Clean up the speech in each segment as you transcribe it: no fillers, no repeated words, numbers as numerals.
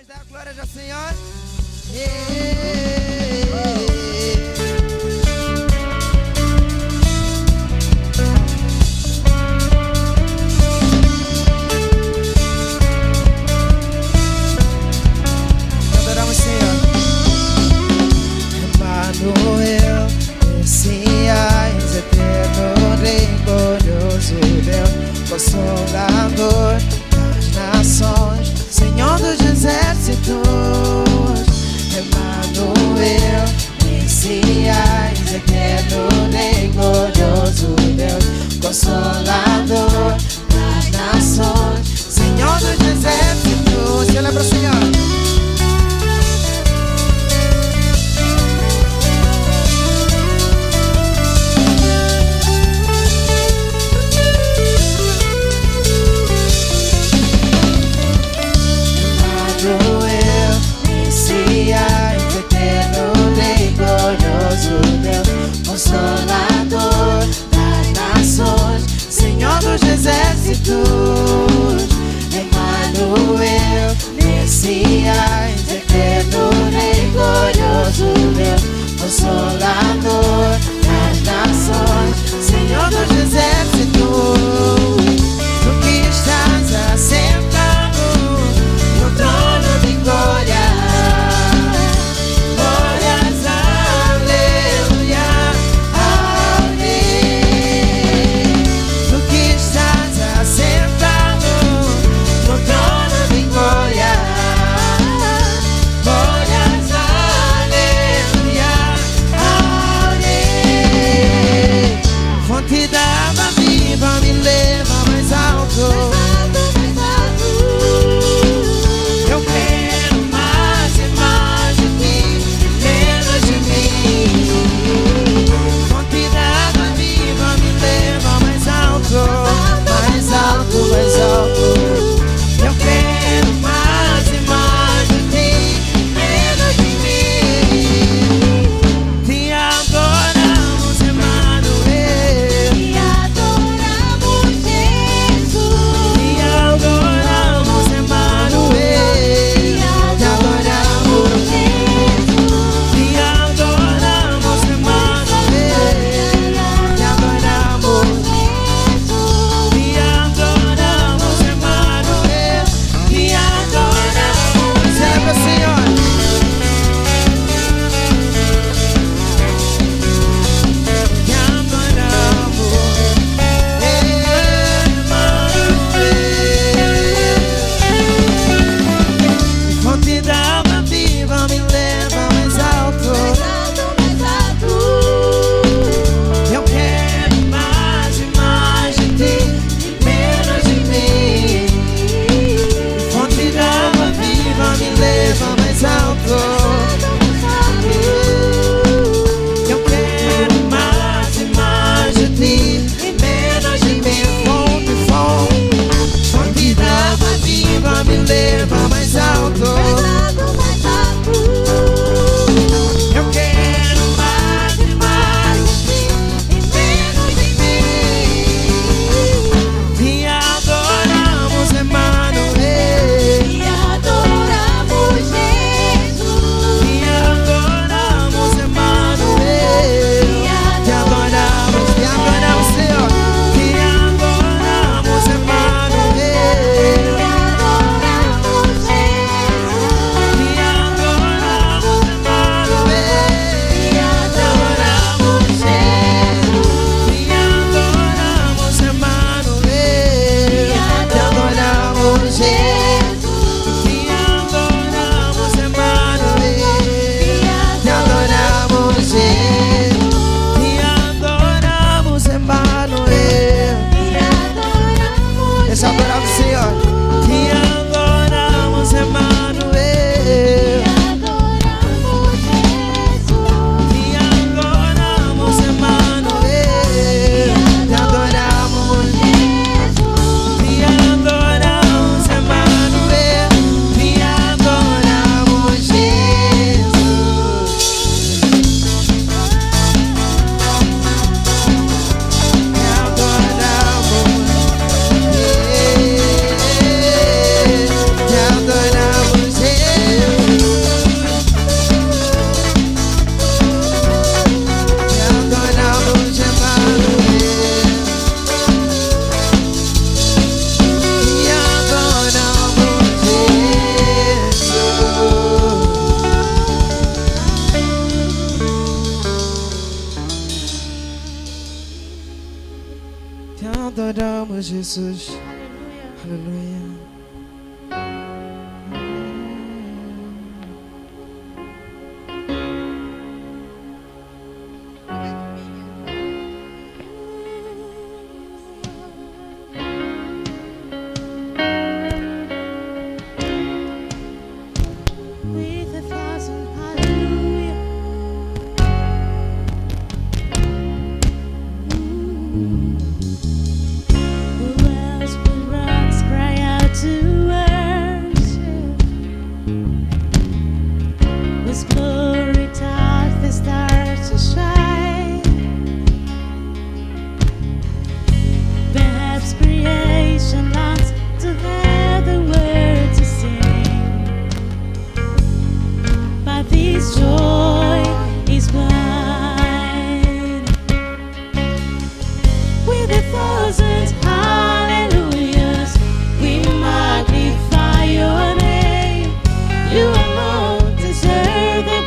Vamos dar a glória ao Senhor. Adoramos, Senhor. Emmanuel, Messias, eterno Rei, glorioso Deus, Consolador das nações, Senhor dos exércitos. Emmanuel, Messias, eterno Rei, glorioso Deus, Consolador das nações, Senhor dos exércitos. Celebra o Senhor. Consolador das nações, Senhor dos exércitos. Emmanuel, Messias, eterno Rei, glorioso Deus, Consolador das nações, Senhor dos exércitos. Tu que estás assentado no trono de glória. Oh Jesus, aleluia. With 1,000 hallelujah. Who else will rocks cry out to worship? Whose glory taught the stars to shine? Perhaps creation longs to have the word to sing, but this joy is blind. With 1,000 hallelujahs, we magnify your name. You alone deserve the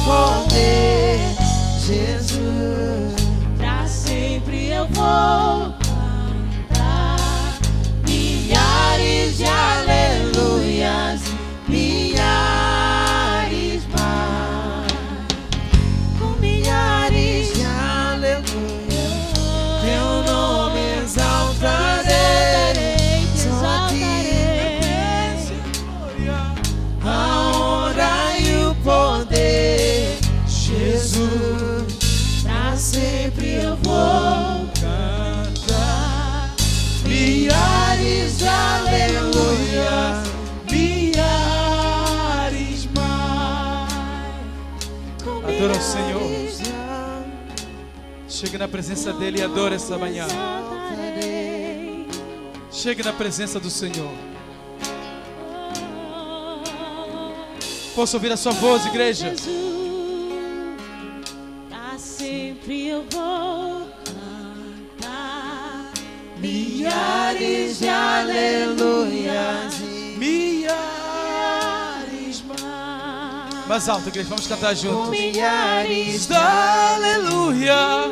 poder, Jesus. Pra sempre eu vou cantar milhares de aleluias, milhares mais, com milhares De aleluia, teu nome exaltarei, só a ti a honra e o poder, Jesus. pra sempre eu vou Cantar milhares de aleluia, milhares mais. com Adora o Senhor. milhares de Chegue na presença dEle e adore essa manhã. exaltarei. Chegue na presença do Senhor. Posso ouvir a sua voz, igreja? Jesus, pra sempre eu vou cantar Milhares de aleluias e Milhares. mais, Mais alto, igreja, vamos cantar juntos. milhares de Aleluia,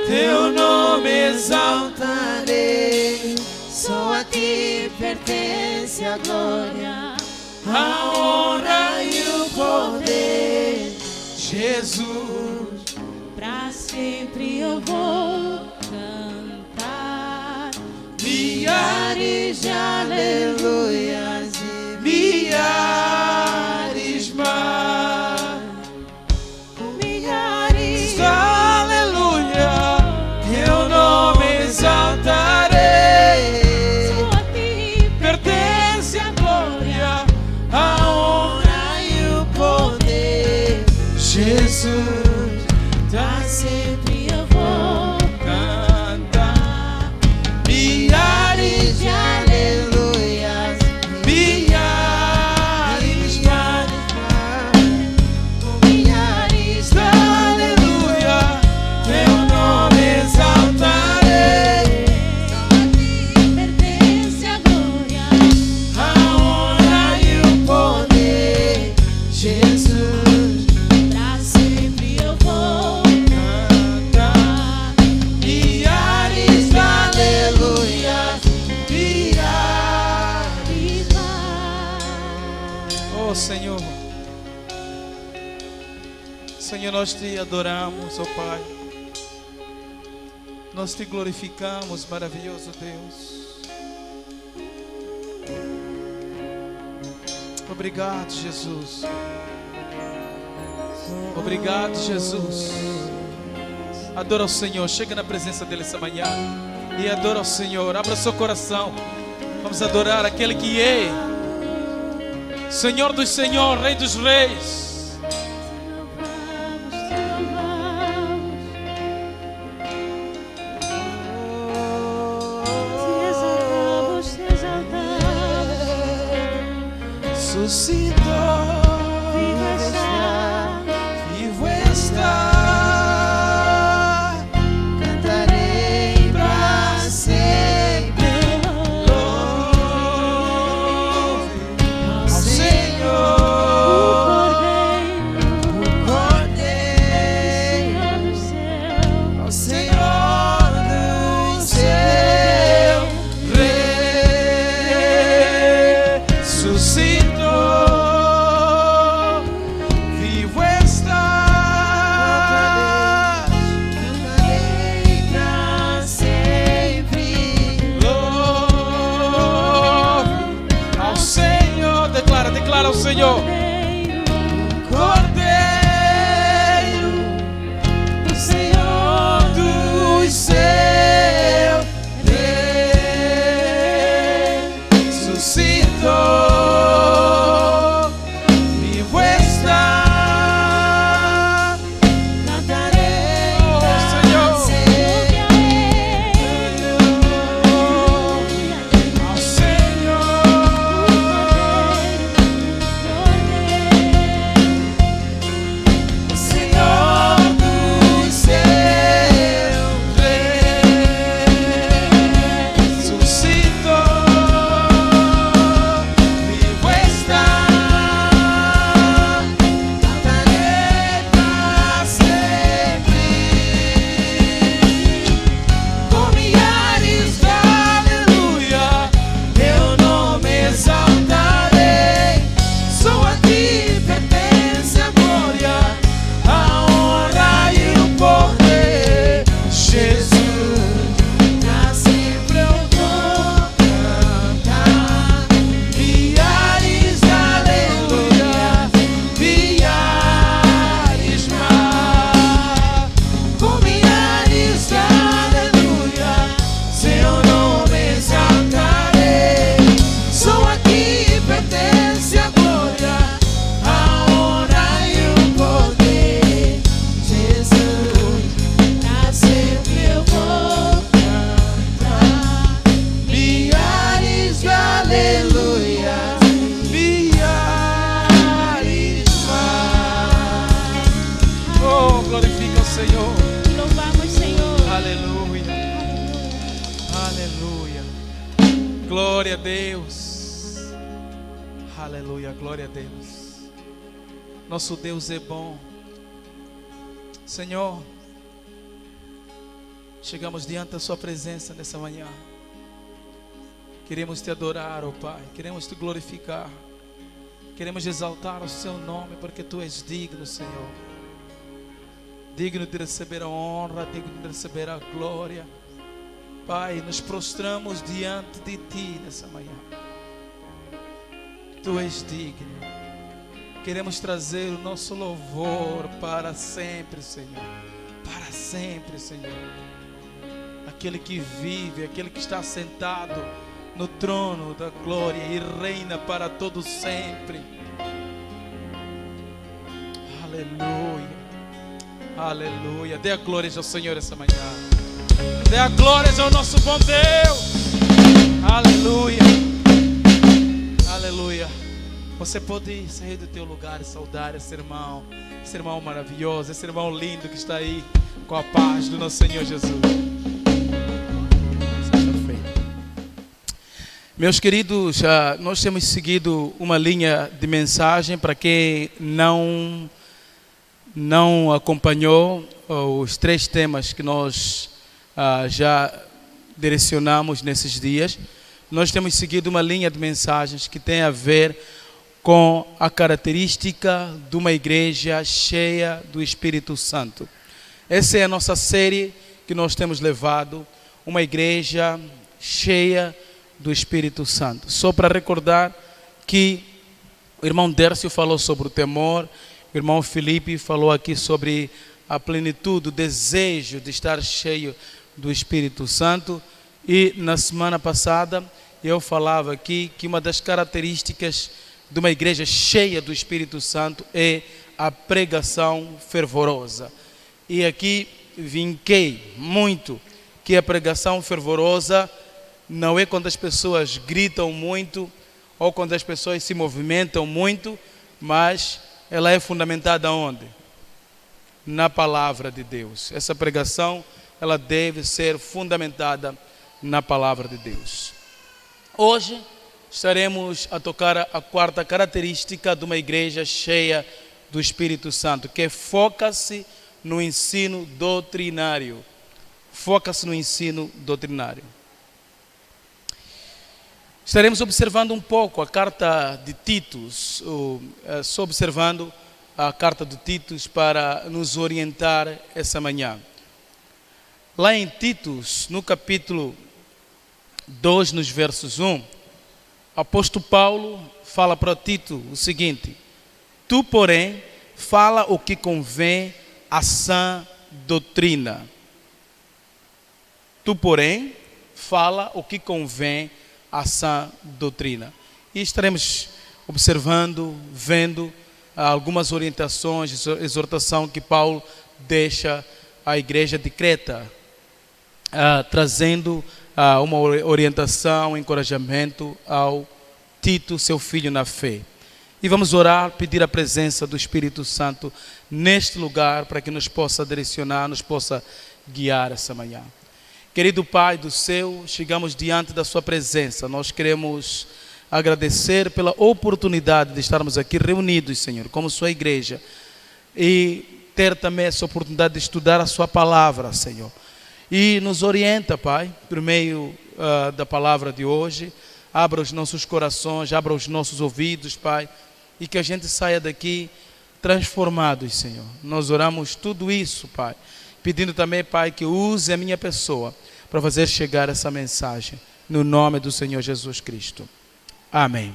teu nome exaltarei, só a ti pertence a glória, a honra e o poder, Jesus. pra sempre eu vou cantar Milhares de aleluias e milhares mais, com milhares aleluia, teu nome exaltarei, só a ti pertence a glória, a honra e o poder, Jesus. pra sempre eu vou cantar. Milhares de aleluias, Milhares. com milhares de Aleluia, teu nome exaltarei, pertence a glória, a honra e o poder, Jesus. pra sempre eu vou cantar. Milhares de aleluias, milhares. Oh Senhor, Senhor, nós te adoramos, oh Pai. Nós te glorificamos, maravilhoso Deus. Obrigado, Jesus. Obrigado, Jesus. Adora o Senhor, chega na presença dEle essa manhã e adora o Senhor. Abra seu coração. Vamos adorar aquele que é Senhor dos Senhores, Rei dos Reis. te exaltamos, Suscitou, vivo está, vivo está, cantarei pra sempre, louve ao Senhor, o o Cordeiro, Cordeiro ao Senhor do céu, Rei, suscitou, vivo está, cantarei pra sempre, Louve ao Senhor. Declara, declara ao Senhor. Cordeiro do Senhor dos céus, ressuscitou, vivo está, cantarei pra Senhor. sempre, Ao Senhor. Aleluia. Glória a Deus. Aleluia, glória a Deus. Nosso Deus é bom. Senhor, chegamos diante da sua presença nessa manhã. Queremos te adorar, ó Pai. Queremos te glorificar. Queremos exaltar o seu nome, porque tu és digno, Senhor. Digno de receber a honra, digno de receber a glória. Pai, nos prostramos diante de ti nessa manhã. Tu és digno. Queremos trazer o nosso louvor para sempre, Senhor. Para sempre, Senhor. Aquele que vive, aquele que está sentado no trono da glória e reina para todo sempre. Aleluia. Aleluia. Dê a glória ao Senhor essa manhã. Dê a glória ao nosso bom Deus. Aleluia. Aleluia. Você pode sair do teu lugar e saudar esse irmão maravilhoso, esse irmão lindo que está aí com a paz do nosso Senhor Jesus. Meus queridos, nós temos seguido uma linha de mensagem. Para quem não acompanhou os 3 temas que nós já direcionamos nesses dias, nós temos seguido uma linha de mensagens que tem a ver com a característica de uma igreja cheia do Espírito Santo. Essa é a nossa série que nós temos levado, uma igreja cheia do Espírito Santo. Só para recordar que o irmão Dércio falou sobre o temor, o irmão Felipe falou aqui sobre a plenitude, o desejo de estar cheio do Espírito Santo, e na semana passada eu falava aqui que uma das características de uma igreja cheia do Espírito Santo é a pregação fervorosa. E aqui vinquei muito que a pregação fervorosa não é quando as pessoas gritam muito ou quando as pessoas se movimentam muito, mas ela é fundamentada onde? Na palavra de Deus. Essa pregação, ela deve ser fundamentada na palavra de Deus. Hoje estaremos a tocar a 4ª característica de uma igreja cheia do Espírito Santo, que foca-se no ensino doutrinário. Foca-se no ensino doutrinário. Estaremos observando um pouco a carta de Titus, só observando a carta de Titus para nos orientar essa manhã. Lá em Titus, no capítulo 2, nos versos 1, o apóstolo Paulo fala para Tito o seguinte: tu, porém, fala o que convém à sã doutrina. Tu, porém, fala o que convém à sã doutrina. E estaremos observando, vendo algumas orientações, exortação que Paulo deixa à igreja de Creta, trazendo uma orientação, um encorajamento ao Tito, seu filho na fé. E vamos orar, pedir a presença do Espírito Santo neste lugar para que nos possa direcionar, nos possa guiar essa manhã. Querido Pai do céu, chegamos diante da sua presença. Nós queremos agradecer pela oportunidade de estarmos aqui reunidos, Senhor, como sua igreja, e ter também essa oportunidade de estudar a sua palavra, Senhor. E nos orienta, Pai, por meio da palavra de hoje. Abra os nossos corações, abra os nossos ouvidos, Pai, e que a gente saia daqui transformados, Senhor. Nós oramos tudo isso, Pai, pedindo também, Pai, que use a minha pessoa para fazer chegar essa mensagem, no nome do Senhor Jesus Cristo. Amém.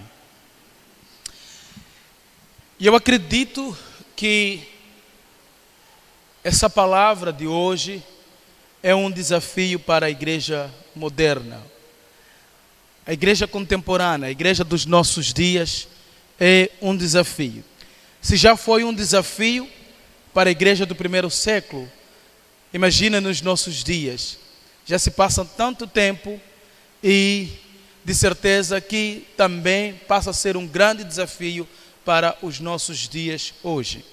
E eu acredito que essa palavra de hoje é um desafio para a igreja moderna. A igreja contemporânea, a igreja dos nossos dias, é um desafio. Se já foi um desafio para a igreja do primeiro século, imagina nos nossos dias. Já se passa tanto tempo e de certeza que também passa a ser um grande desafio para os nossos dias hoje.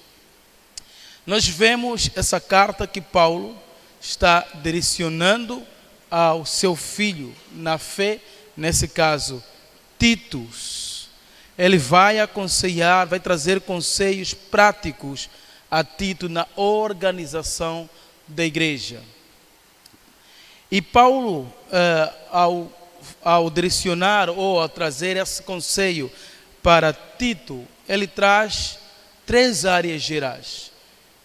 Nós vemos essa carta que Paulo está direcionando ao seu filho na fé, nesse caso, Titus. Ele vai aconselhar, vai trazer conselhos práticos a Tito na organização da igreja. E Paulo, ao direcionar ou ao trazer esse conselho para Tito, ele traz 3 áreas gerais,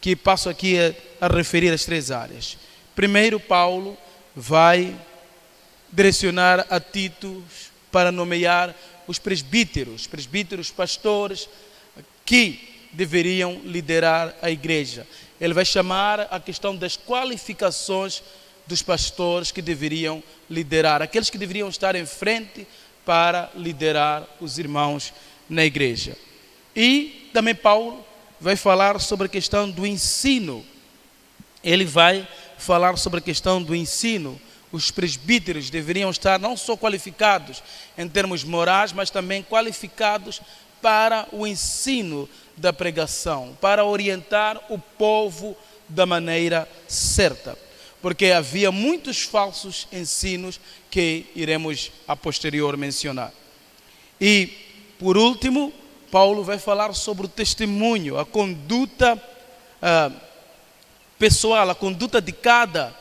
que passo aqui a referir as 3 áreas. Primeiro, Paulo vai direcionar a Tito para nomear os presbíteros, pastores, que deveriam liderar a igreja. Ele vai chamar a questão das qualificações dos pastores que deveriam liderar, aqueles que deveriam estar em frente para liderar os irmãos na igreja. E também Paulo vai falar sobre a questão do ensino. Ele vai falar sobre a questão do ensino. Os presbíteros deveriam estar não só qualificados em termos morais, mas também qualificados para o ensino da pregação, para orientar o povo da maneira certa. Porque havia muitos falsos ensinos que iremos a posterior mencionar. E, por último, Paulo vai falar sobre o testemunho, a conduta pessoal, a conduta de cada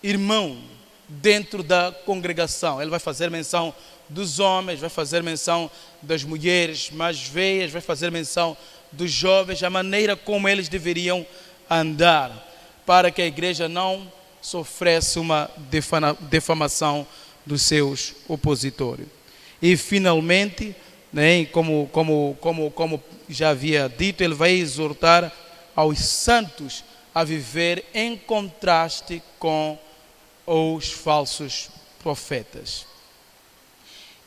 irmão dentro da congregação. Ele vai fazer menção dos homens, vai fazer menção das mulheres mais velhas, vai fazer menção dos jovens, a maneira como eles deveriam andar, para que a igreja não sofresse uma defamação dos seus opositores. E finalmente, né, como já havia dito, ele vai exortar aos santos a viver em contraste com os falsos profetas.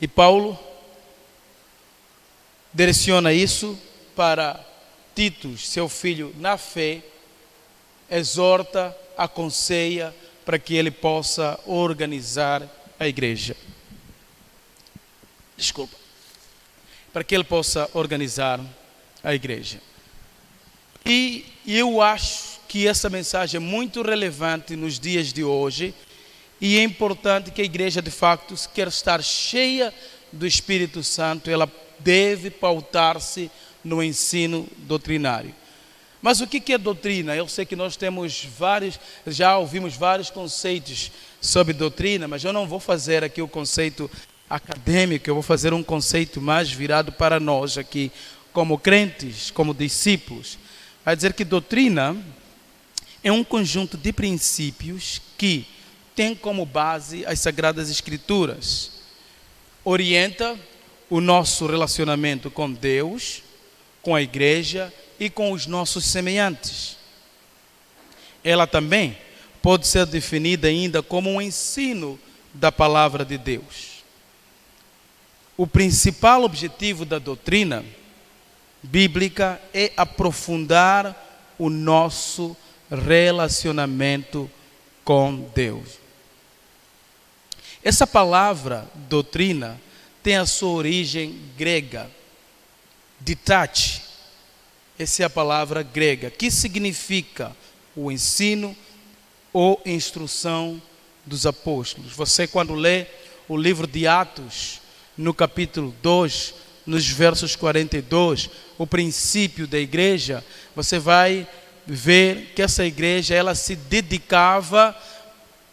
E Paulo direciona isso para Tito, seu filho na fé, exorta, aconselha para que ele possa organizar a igreja. Para que ele possa organizar a igreja. E eu acho que essa mensagem é muito relevante nos dias de hoje, e é importante que a igreja, de facto, se quer estar cheia do Espírito Santo, ela deve pautar-se no ensino doutrinário. Mas o que é doutrina? Eu sei que nós temos já ouvimos vários conceitos sobre doutrina, mas eu não vou fazer aqui o conceito acadêmico, eu vou fazer um conceito mais virado para nós aqui, como crentes, como discípulos. Vai dizer que doutrina é um conjunto de princípios que tem como base as Sagradas Escrituras. Orienta o nosso relacionamento com Deus, com a igreja e com os nossos semelhantes. Ela também pode ser definida ainda como um ensino da palavra de Deus. O principal objetivo da doutrina bíblica é aprofundar o nosso relacionamento com Deus. Essa palavra doutrina tem a sua origem grega, ditate. Essa é a palavra grega, que significa o ensino ou instrução dos apóstolos. Você, quando lê o livro de Atos, no capítulo 2, nos versos 42, o princípio da igreja, você vai ver que essa igreja, ela se dedicava,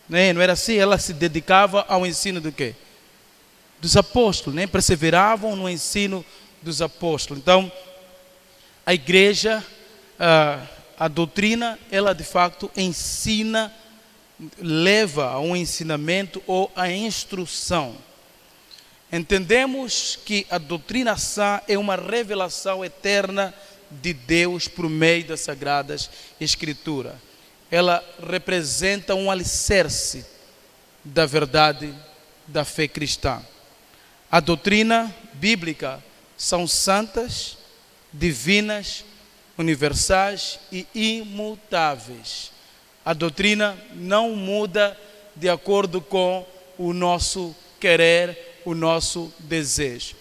né? Não era assim? Ela se dedicava ao ensino do quê? Dos apóstolos, né? Perseveravam no ensino dos apóstolos. Então, a igreja, a doutrina, ela de facto ensina, leva a um ensinamento ou a instrução. Entendemos que a doutrina sã é uma revelação eterna de Deus por meio das Sagradas Escrituras. Ela representa um alicerce da verdade da fé cristã. A doutrina bíblica são santas, divinas, universais e imutáveis. A doutrina não muda de acordo com o nosso querer, o nosso desejo.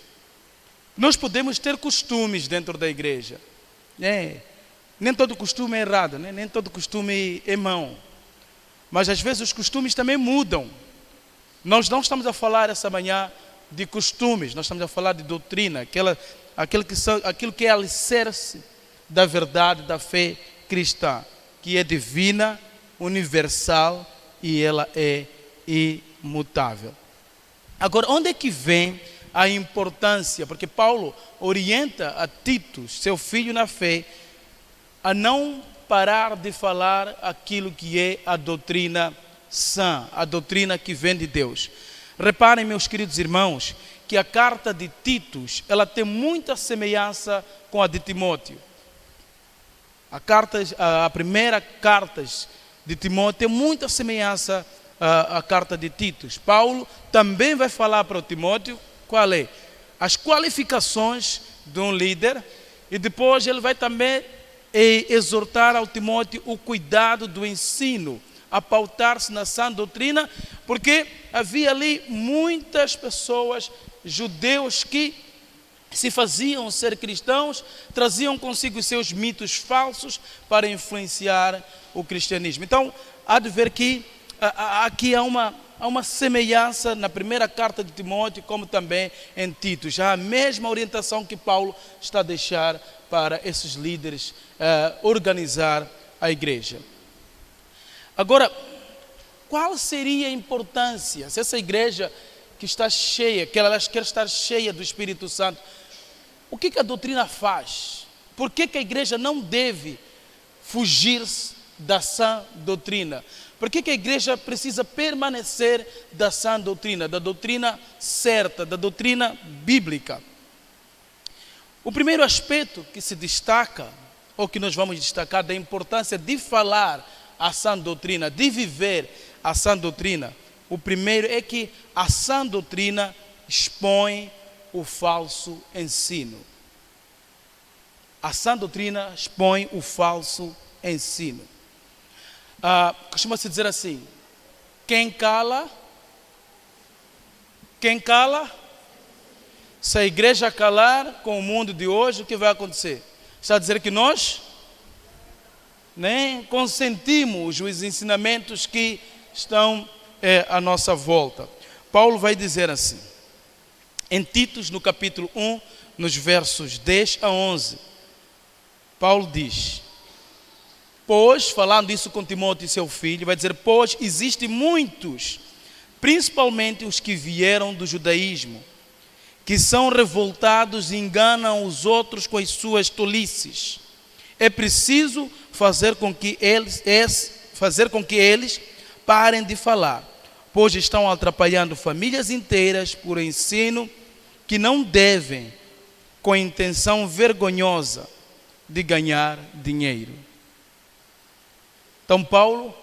Nós podemos ter costumes dentro da igreja. Nem todo costume é errado, né? Nem todo costume é mau. Mas às vezes os costumes também mudam. Nós não estamos a falar essa manhã de costumes, nós estamos a falar de doutrina, aquilo que é alicerce da verdade, da fé cristã, que é divina, universal e ela é imutável. Agora, onde é que vem a importância? Porque Paulo orienta a Tito, seu filho na fé, a não parar de falar aquilo que é a doutrina sã, a doutrina que vem de Deus. Reparem, meus queridos irmãos, que a carta de Tito, ela tem muita semelhança com a de Timóteo. A primeira carta de Timóteo tem muita semelhança à carta de Tito. Paulo também vai falar para o Timóteo qual é as qualificações de um líder, e depois ele vai também exortar ao Timóteo o cuidado do ensino, a pautar-se na sã doutrina, porque havia ali muitas pessoas, judeus, que se faziam ser cristãos, traziam consigo seus mitos falsos para influenciar o cristianismo. Então, há de ver que aqui há uma semelhança na primeira carta de Timóteo, como também em Tito. Já a mesma orientação que Paulo está a deixar para esses líderes organizar a igreja. Agora, qual seria a importância se essa igreja que está cheia, que ela quer estar cheia do Espírito Santo, o que a doutrina faz? Por que a igreja não deve fugir da sã doutrina? Por que a igreja precisa permanecer da sã doutrina, da doutrina certa, da doutrina bíblica? O primeiro aspecto que se destaca, ou que nós vamos destacar, da importância de falar a sã doutrina, de viver a sã doutrina, o primeiro é que a sã doutrina expõe o falso ensino. A sã doutrina expõe o falso ensino. Costuma-se dizer assim: quem cala, se a igreja calar com o mundo de hoje, o que vai acontecer? Está a dizer que nós nem consentimos os ensinamentos que estão à nossa volta. Paulo vai dizer assim, em Tito, no capítulo 1, nos versos 10 a 11, Paulo diz, pois, falando isso com Timóteo e seu filho, vai dizer, pois existem muitos, principalmente os que vieram do judaísmo, que são revoltados e enganam os outros com as suas tolices. É preciso fazer com que eles parem de falar, pois estão atrapalhando famílias inteiras por ensino que não devem, com intenção vergonhosa de ganhar dinheiro. Então Paulo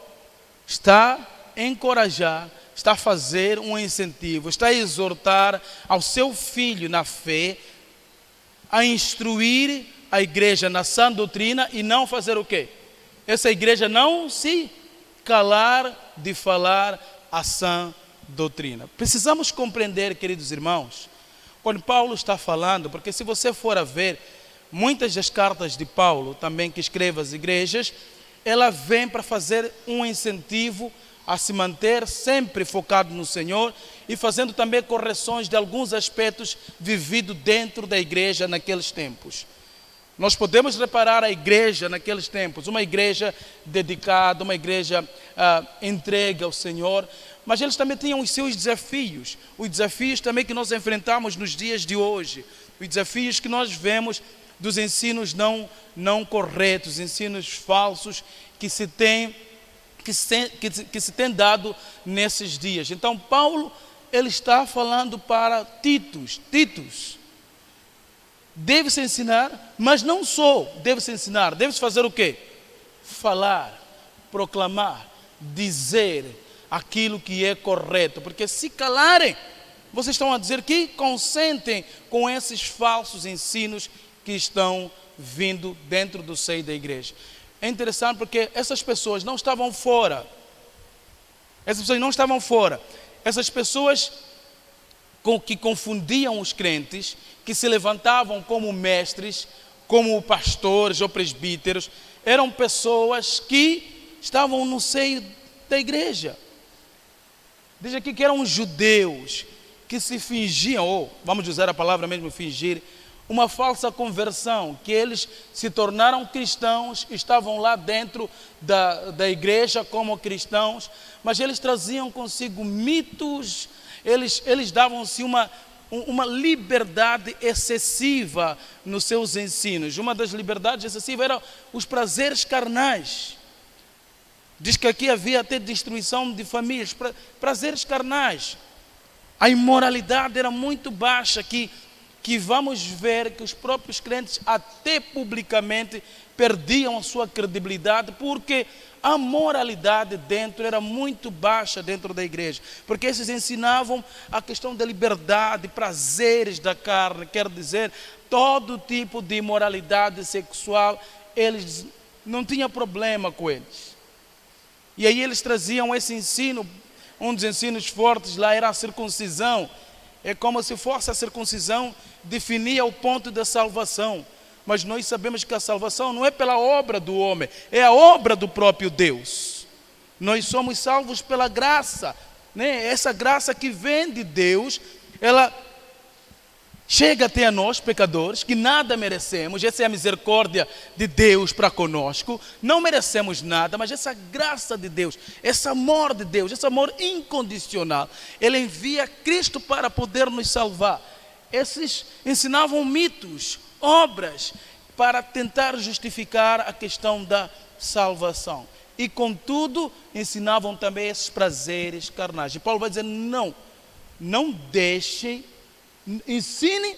está a encorajar, está a fazer um incentivo, está a exortar ao seu filho na fé a instruir a igreja na sã doutrina e não fazer o quê? Essa igreja não se calar de falar a sã doutrina. Precisamos compreender, queridos irmãos, quando Paulo está falando, porque se você for a ver, muitas das cartas de Paulo, também que escreve às igrejas, ela vem para fazer um incentivo a se manter sempre focado no Senhor e fazendo também correções de alguns aspectos vividos dentro da igreja naqueles tempos. Nós podemos reparar a igreja naqueles tempos, uma igreja dedicada, uma igreja entregue ao Senhor, mas eles também tinham os seus desafios, os desafios também que nós enfrentamos nos dias de hoje, os desafios que nós vemos dos ensinos não corretos, ensinos falsos que se tem dado nesses dias. Então Paulo, ele está falando para Titos, deve-se ensinar, mas não só deve-se ensinar, deve-se fazer o quê? Falar, proclamar, dizer aquilo que é correto, porque se calarem, vocês estão a dizer que consentem com esses falsos ensinos que estão vindo dentro do seio da igreja. É interessante porque essas pessoas não estavam fora, essas pessoas que confundiam os crentes, que se levantavam como mestres, como pastores ou presbíteros, eram pessoas que estavam no seio da igreja. Diz aqui que eram judeus que se fingiam, ou vamos usar a palavra mesmo fingir, uma falsa conversão, que eles se tornaram cristãos, estavam lá dentro da igreja como cristãos, mas eles traziam consigo mitos, eles davam-se uma liberdade excessiva nos seus ensinos. Uma das liberdades excessivas eram os prazeres carnais. Diz que aqui havia até destruição de famílias, prazeres carnais. A imoralidade era muito baixa, que vamos ver que os próprios crentes até publicamente perdiam a sua credibilidade, porque a moralidade dentro era muito baixa dentro da igreja, porque esses ensinavam a questão da liberdade, prazeres da carne, quer dizer, todo tipo de imoralidade sexual, eles não tinham problema com eles. E aí eles traziam esse ensino, um dos ensinos fortes lá era a circuncisão. É como se fosse a circuncisão definia o ponto da salvação. Mas nós sabemos que a salvação não é pela obra do homem, é a obra do próprio Deus. Nós somos salvos pela graça, né? Essa graça que vem de Deus, ela chega até a nós, pecadores, que nada merecemos. Essa é a misericórdia de Deus para conosco. Não merecemos nada, mas essa graça de Deus, esse amor de Deus, esse amor incondicional, Ele envia Cristo para poder nos salvar. Esses ensinavam mitos, obras, para tentar justificar a questão da salvação. E contudo, ensinavam também esses prazeres carnais. E Paulo vai dizer, não deixem, ensine,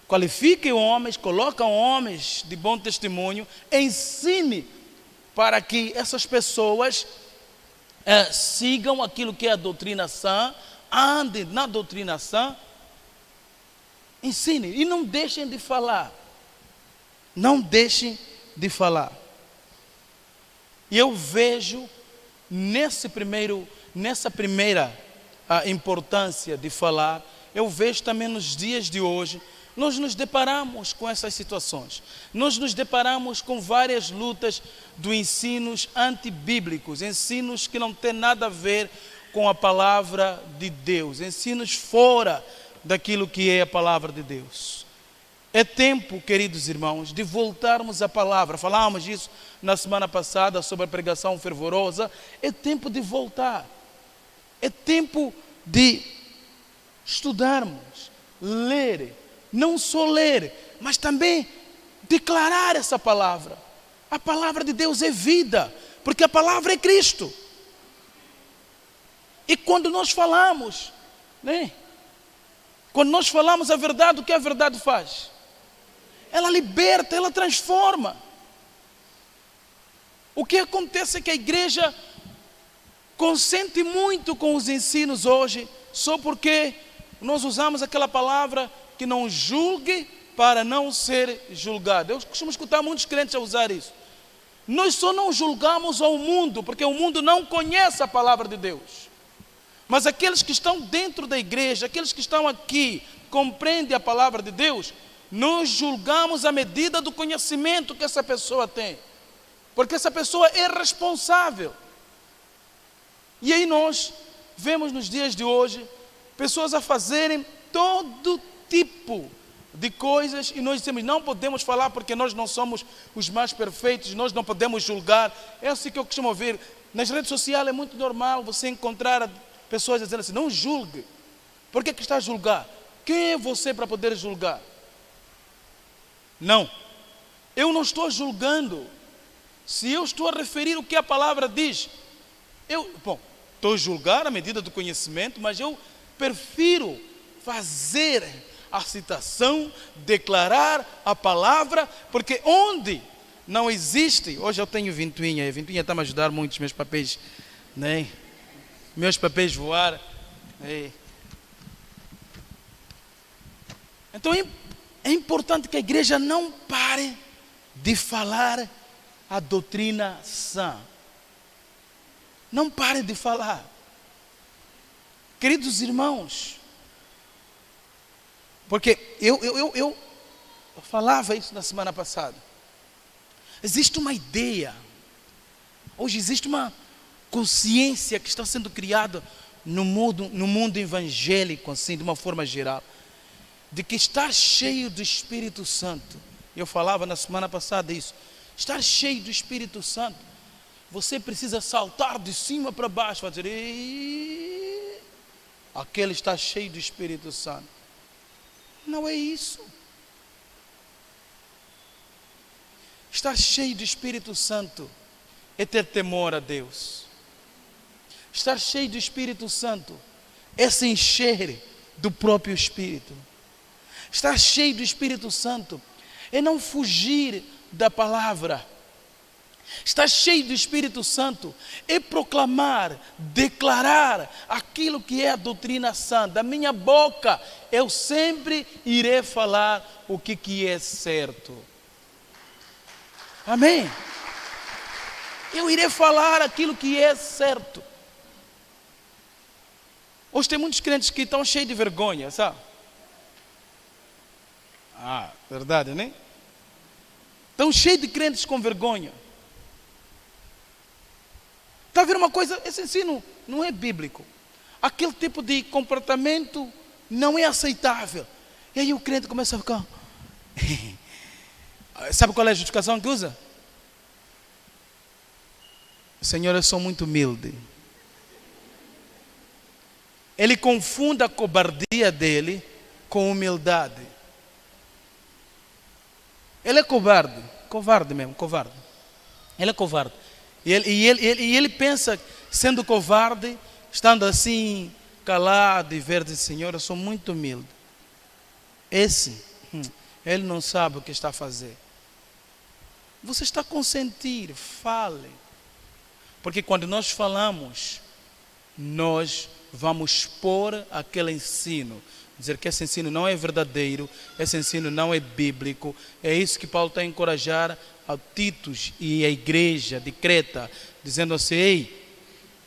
qualifiquem homens, colocam homens de bom testemunho, ensine para que essas pessoas sigam aquilo que é a doutrina sã, andem na doutrina sã, ensine e não deixem de falar. Não deixem de falar. E eu vejo nessa primeira importância de falar, eu vejo também nos dias de hoje, nós nos deparamos com essas situações. Nós nos deparamos com várias lutas de ensinos antibíblicos, ensinos que não têm nada a ver com a palavra de Deus, ensinos fora daquilo que é a palavra de Deus. É tempo, queridos irmãos, de voltarmos à palavra. Falávamos disso na semana passada sobre a pregação fervorosa. É tempo de voltar. É tempo de estudarmos, ler, não só ler, mas também declarar essa palavra. A palavra de Deus é vida, porque a palavra é Cristo. E quando nós falamos, né? Quando nós falamos a verdade, o que a verdade faz? Ela liberta, ela transforma. O que acontece é que a igreja consente muito com os ensinos hoje, só porque nós usamos aquela palavra que não julgue para não ser julgado. Eu costumo escutar muitos crentes a usar isso. Nós só não julgamos ao mundo, porque o mundo não conhece a palavra de Deus. Mas aqueles que estão dentro da igreja, aqueles que estão aqui, compreendem a palavra de Deus, nós julgamos à medida do conhecimento que essa pessoa tem. Porque essa pessoa é responsável. E aí nós vemos nos dias de hoje pessoas a fazerem todo tipo de coisas e nós dizemos, não podemos falar porque nós não somos os mais perfeitos, nós não podemos julgar. É assim que eu costumo ver. Nas redes sociais é muito normal você encontrar pessoas dizendo assim, não julgue. Por que está a julgar? Quem é você para poder julgar? Não, eu não estou julgando. Se eu estou a referir o que a palavra diz, estou a julgar à medida do conhecimento, mas eu prefiro fazer a citação, declarar a palavra, porque onde não existe, hoje eu tenho ventoinha, a ventoinha está a me ajudar muito, os meus papéis, né? Meus papéis voar. Né? Então é importante que a igreja não pare de falar a doutrina sã. Não pare de falar. Queridos irmãos, porque eu falava isso na semana passada. Existe uma ideia, hoje existe uma consciência que está sendo criada no mundo evangélico, assim, de uma forma geral, de que estar cheio do Espírito Santo, eu falava na semana passada isso, estar cheio do Espírito Santo, você precisa saltar de cima para baixo, fazer, aquele está cheio do Espírito Santo. Não é isso. Estar cheio do Espírito Santo é ter temor a Deus. Estar cheio do Espírito Santo é se encher do próprio Espírito. Estar cheio do Espírito Santo é não fugir da palavra. Estar cheio do Espírito Santo é proclamar, declarar aquilo que é a doutrina sã. Da minha boca eu sempre irei falar o que é certo. Amém? Eu irei falar aquilo que é certo. Hoje tem muitos crentes que estão cheios de vergonha, sabe? Verdade, né? Estão cheios de crentes com vergonha. Está a ver uma coisa? Esse ensino não é bíblico. Aquele tipo de comportamento não é aceitável. E aí o crente começa a ficar... Sabe qual é a justificação que usa? Senhor, eu sou muito humilde. Ele confunde a cobardia dele com humildade. Ele é covarde. Covarde mesmo, covarde. Ele é covarde. E ele pensa, sendo covarde, estando assim, calado e verde, Senhor, eu sou muito humilde. Ele não sabe o que está a fazer. Você está a consentir, fale. Porque quando nós falamos, nós vamos expor aquele ensino. Dizer que esse ensino não é verdadeiro, esse ensino não é bíblico. É isso que Paulo está a encorajar a Titos e a igreja de Creta, dizendo assim, ei,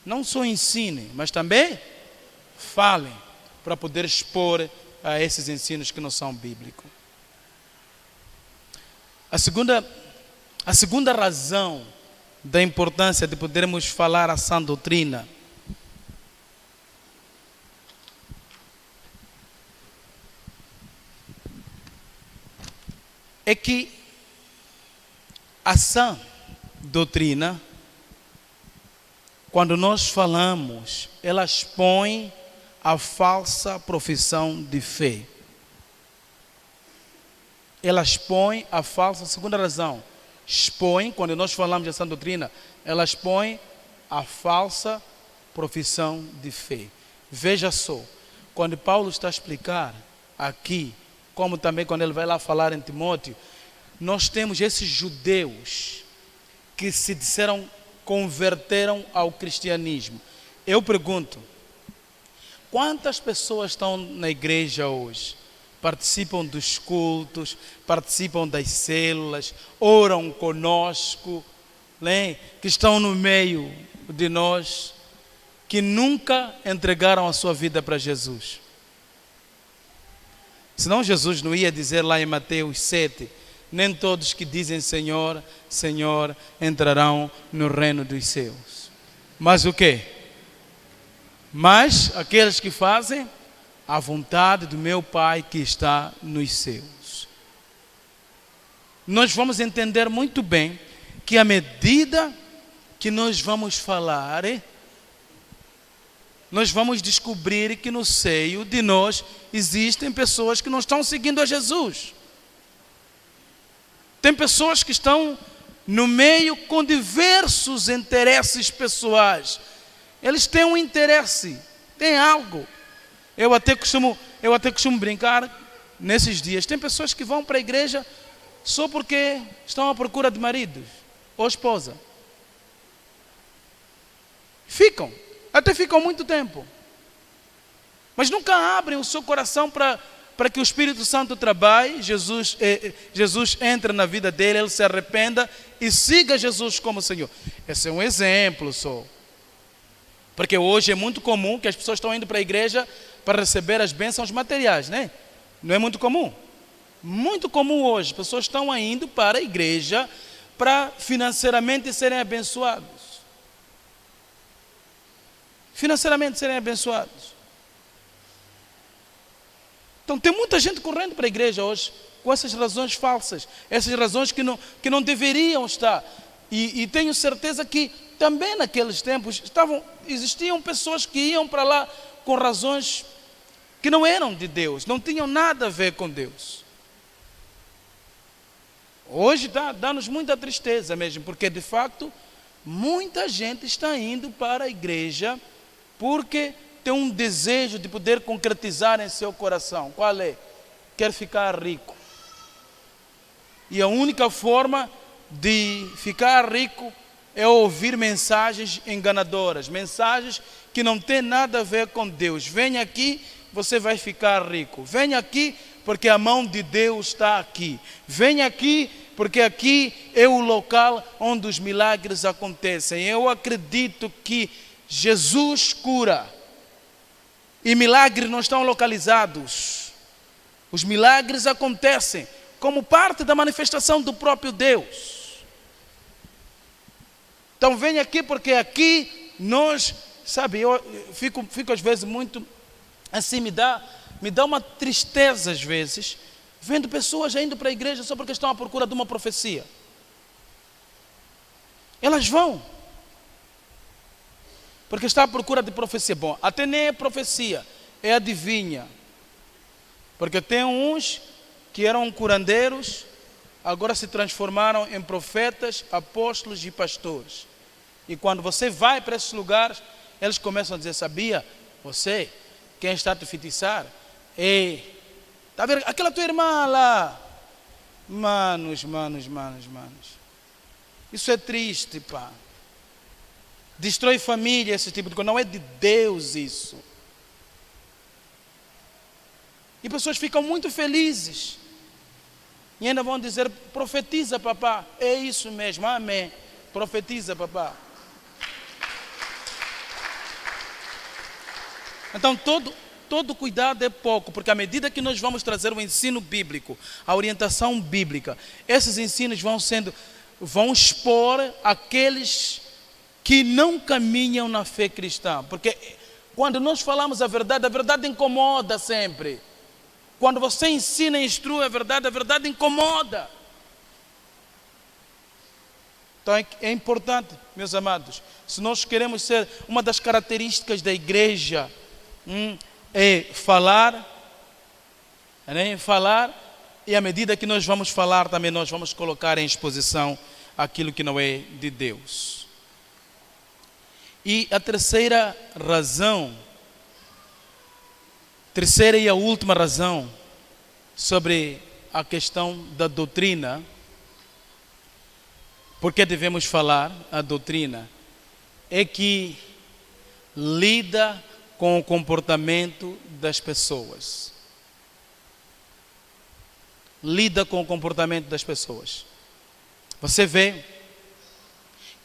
não só ensinem, mas também falem, para poder expor a esses ensinos que não são bíblicos. A segunda razão da importância de podermos falar a sã doutrina é que a sã doutrina, quando nós falamos, ela expõe a falsa profissão de fé. Ela expõe a falsa, segunda razão, expõe, quando nós falamos de sã doutrina, ela expõe a falsa profissão de fé. Veja só, quando Paulo está a explicar aqui, como também quando ele vai lá falar em Timóteo, nós temos esses judeus que se disseram, converteram ao cristianismo. Eu pergunto, quantas pessoas estão na igreja hoje? Participam dos cultos, participam das células, oram conosco, né? Que estão no meio de nós, que nunca entregaram a sua vida para Jesus. Senão Jesus não ia dizer lá em Mateus 7, nem todos que dizem Senhor, Senhor, entrarão no reino dos céus. Mas o quê? Mas aqueles que fazem a vontade do meu Pai que está nos céus. Nós vamos entender muito bem que à medida que nós vamos falar, nós vamos descobrir que no seio de nós existem pessoas que não estão seguindo a Jesus. Tem pessoas que estão no meio com diversos interesses pessoais. Eles têm um interesse, têm algo. Eu até costumo brincar nesses dias. Tem pessoas que vão para a igreja só porque estão à procura de maridos ou esposa. Até ficam muito tempo. Mas nunca abrem o seu coração para que o Espírito Santo trabalhe, Jesus entre na vida dele, ele se arrependa e siga Jesus como Senhor. Esse é um exemplo só. Porque hoje é muito comum que as pessoas estão indo para a igreja para receber as bênçãos materiais, né? Não é muito comum? Muito comum hoje. As pessoas estão indo para a igreja para financeiramente serem abençoados. financeiramente serem abençoados. Então tem muita gente correndo para a igreja hoje com essas razões falsas, essas razões que não deveriam estar. E tenho certeza que também naqueles tempos existiam pessoas que iam para lá com razões que não eram de Deus, não tinham nada a ver com Deus. Hoje dá-nos muita tristeza mesmo, porque de facto muita gente está indo para a igreja porque tem um desejo de poder concretizar em seu coração. Qual é? Quer ficar rico. E a única forma de ficar rico é ouvir mensagens enganadoras, mensagens que não têm nada a ver com Deus. Venha aqui, você vai ficar rico. Venha aqui, porque a mão de Deus está aqui. Venha aqui, porque aqui é o local onde os milagres acontecem. Eu acredito que Jesus cura. E milagres não estão localizados. Os milagres acontecem como parte da manifestação do próprio Deus. Então venha aqui, porque aqui nós, sabe, eu fico às vezes muito assim, me dá uma tristeza às vezes, vendo pessoas indo para a igreja só porque estão à procura de uma profecia. Elas vão porque está à procura de profecia. Bom, até nem é profecia, é adivinha. Porque tem uns que eram curandeiros, agora se transformaram em profetas, apóstolos e pastores. E quando você vai para esses lugares, eles começam a dizer: sabia, você, quem está a te feitiçar, está vendo aquela tua irmã lá? Manos. Isso é triste, pá. Destrói família, esse tipo de coisa. Não é de Deus isso. E pessoas ficam muito felizes. E ainda vão dizer: profetiza, papá. É isso mesmo, amém. Profetiza, papá. Então todo cuidado é pouco, porque à medida que nós vamos trazer o ensino bíblico, a orientação bíblica, esses ensinos vão expor aqueles que não caminham na fé cristã. Porque quando nós falamos a verdade incomoda sempre. Quando você ensina e instrui a verdade incomoda. Então é importante, meus amados, se nós queremos ser, uma das características da igreja é falar, e à medida que nós vamos falar também nós vamos colocar em exposição aquilo que não é de Deus. E a terceira e a última razão sobre a questão da doutrina, porque devemos falar a doutrina, é que lida com o comportamento das pessoas. Lida com o comportamento das pessoas. Você vê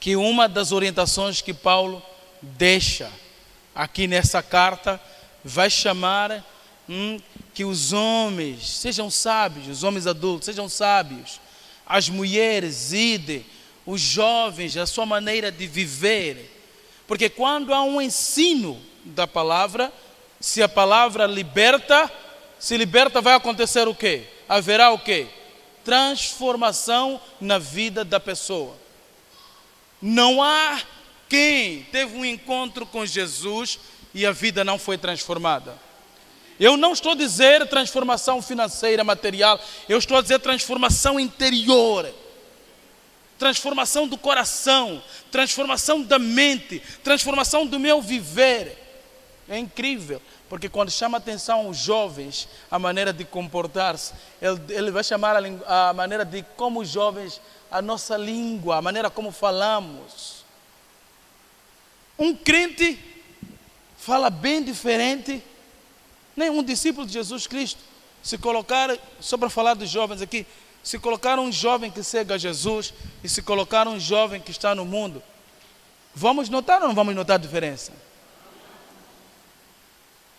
que uma das orientações que Paulo deixa aqui nessa carta vai chamar que os homens sejam sábios, os homens adultos sejam sábios, as mulheres, os jovens, a sua maneira de viver. Porque quando há um ensino da palavra, se a palavra liberta, vai acontecer o quê? Haverá o quê? Transformação na vida da pessoa. Não há quem teve um encontro com Jesus e a vida não foi transformada. Eu não estou a dizer transformação financeira, material, eu estou a dizer transformação interior, transformação do coração, transformação da mente, transformação do meu viver. É incrível, porque quando chama atenção os jovens, a maneira de comportar-se, ele vai chamar a maneira de como os jovens, a nossa língua, a maneira como falamos. Um crente fala bem diferente. Nem um discípulo de Jesus Cristo, se colocar, só para falar dos jovens aqui, se colocar um jovem que segue a Jesus e se colocar um jovem que está no mundo, vamos notar ou não vamos notar a diferença?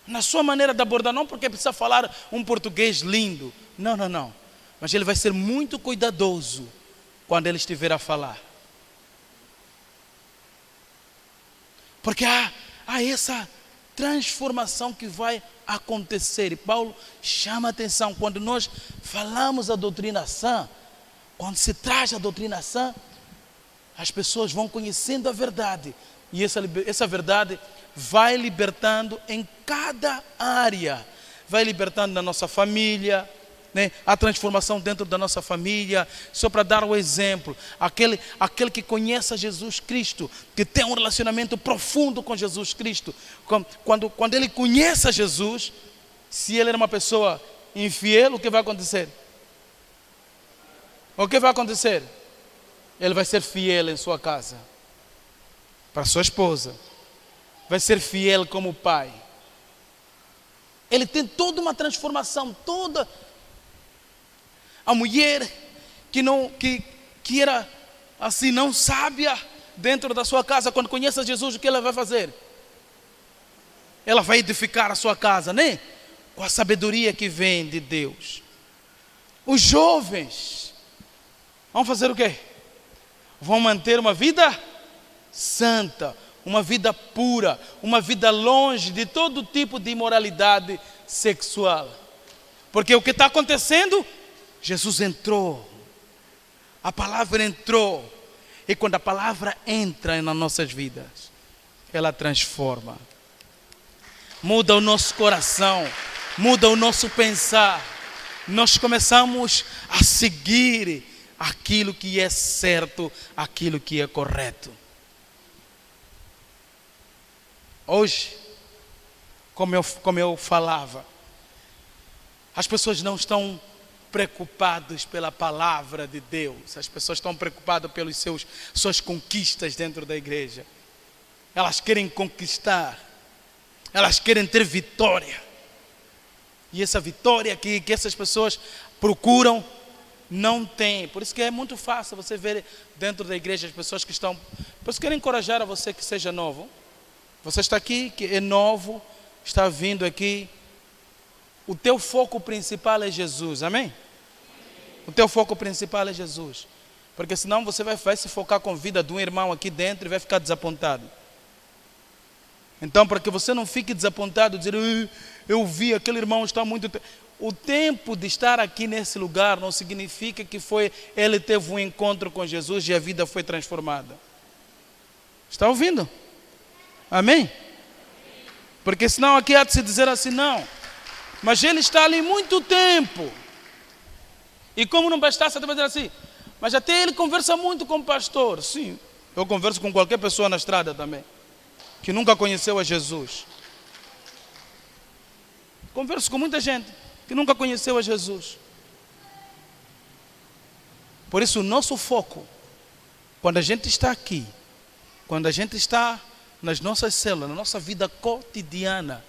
Na sua maneira de abordar, não porque precisa falar um português lindo, não, mas ele vai ser muito cuidadoso quando ele estiver a falar. Porque há essa transformação que vai acontecer. E Paulo chama a atenção, quando nós falamos a doutrina sã, quando se traz a doutrina sã, as pessoas vão conhecendo a verdade. E essa verdade vai libertando em cada área. Vai libertando na nossa família, né? A transformação dentro da nossa família. Só para dar o exemplo, aquele que conhece a Jesus Cristo, que tem um relacionamento profundo com Jesus Cristo, quando ele conhece a Jesus, se ele era uma pessoa infiel, o que vai acontecer? O que vai acontecer? Ele vai ser fiel em sua casa, para sua esposa, vai ser fiel como pai. Ele tem toda uma transformação, toda. A mulher que era assim, não sábia, dentro da sua casa, quando conhece a Jesus, o que ela vai fazer? Ela vai edificar a sua casa, né? Com a sabedoria que vem de Deus. Os jovens vão fazer o quê? Vão manter uma vida santa, uma vida pura, uma vida longe de todo tipo de imoralidade sexual. Porque o que está acontecendo? Jesus entrou, a palavra entrou, e quando a palavra entra nas nossas vidas, ela transforma, muda o nosso coração, muda o nosso pensar. Nós começamos a seguir aquilo que é certo, aquilo que é correto. Hoje, como eu falava, as pessoas não estão preocupadas pela palavra de Deus. As pessoas estão preocupadas pelas suas conquistas dentro da igreja. Elas querem conquistar, elas querem ter vitória. E essa vitória que essas pessoas procuram, não tem. Por isso que é muito fácil você ver dentro da igreja as pessoas que estão. Por isso que quero encorajar a você que seja novo. Você está aqui, que é novo, está vindo aqui. O teu foco principal é Jesus, amém? O teu foco principal é Jesus. Porque senão você vai se focar com a vida de um irmão aqui dentro e vai ficar desapontado. Então, para que você não fique desapontado, dizer, eu vi aquele irmão está muito... O tempo de estar aqui nesse lugar não significa que ele teve um encontro com Jesus e a vida foi transformada. Está ouvindo? Amém? Porque senão aqui há de se dizer assim, não. Mas ele está ali muito tempo. E como não bastasse, você vai dizer assim, mas até ele conversa muito com o pastor. Sim, eu converso com qualquer pessoa na estrada também, que nunca conheceu a Jesus. Converso com muita gente que nunca conheceu a Jesus. Por isso o nosso foco, quando a gente está aqui, quando a gente está nas nossas células, na nossa vida cotidiana,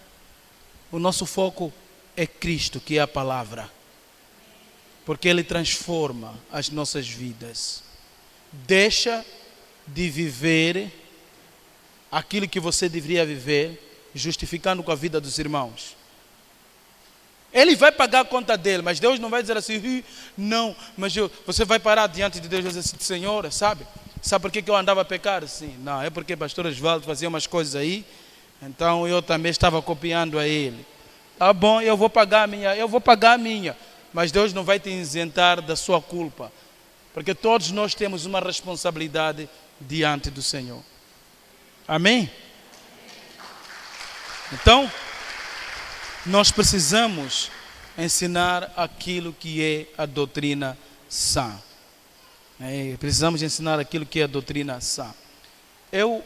o nosso foco é Cristo, que é a palavra. Porque Ele transforma as nossas vidas. Deixa de viver aquilo que você deveria viver, justificando com a vida dos irmãos. Ele vai pagar a conta dele, mas Deus não vai dizer assim, não, mas você vai parar diante de Deus e dizer assim, Senhor, sabe por que eu andava a pecar? Sim, não, é porque o pastor Osvaldo fazia umas coisas aí, então eu também estava copiando a ele. Tá bom, eu vou pagar a minha, mas Deus não vai te isentar da sua culpa, porque todos nós temos uma responsabilidade diante do Senhor. Amém? Então, nós precisamos ensinar aquilo que é a doutrina sã. Precisamos ensinar aquilo que é a doutrina sã. Eu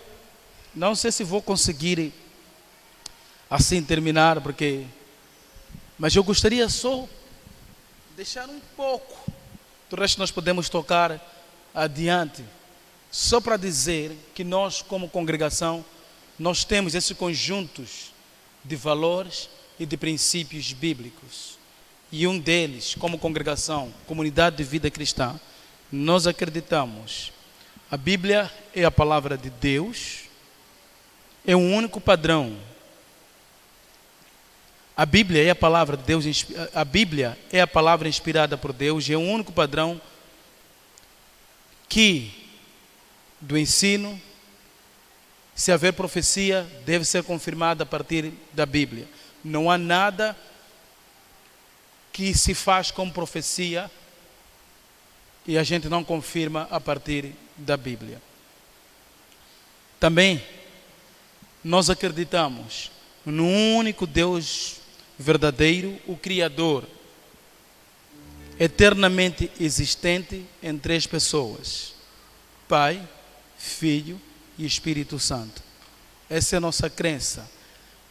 não sei se vou conseguir assim terminar, mas eu gostaria só deixar um pouco. Do resto nós podemos tocar adiante. Só para dizer que nós, como congregação, nós temos esses conjuntos de valores e de princípios bíblicos. E um deles, como congregação, comunidade de vida cristã, nós acreditamos. A Bíblia é a palavra de Deus, é um único padrão. A Bíblia é a palavra de Deus, a Bíblia é a palavra inspirada por Deus, é um único padrão que do ensino Se haver profecia, deve ser confirmada a partir da Bíblia. Não há nada que se faz com profecia e a gente não confirma a partir da Bíblia. Também nós acreditamos no único Deus verdadeiro, o Criador, eternamente existente em 3 pessoas: Pai, Filho e Espírito Santo. Essa é a nossa crença,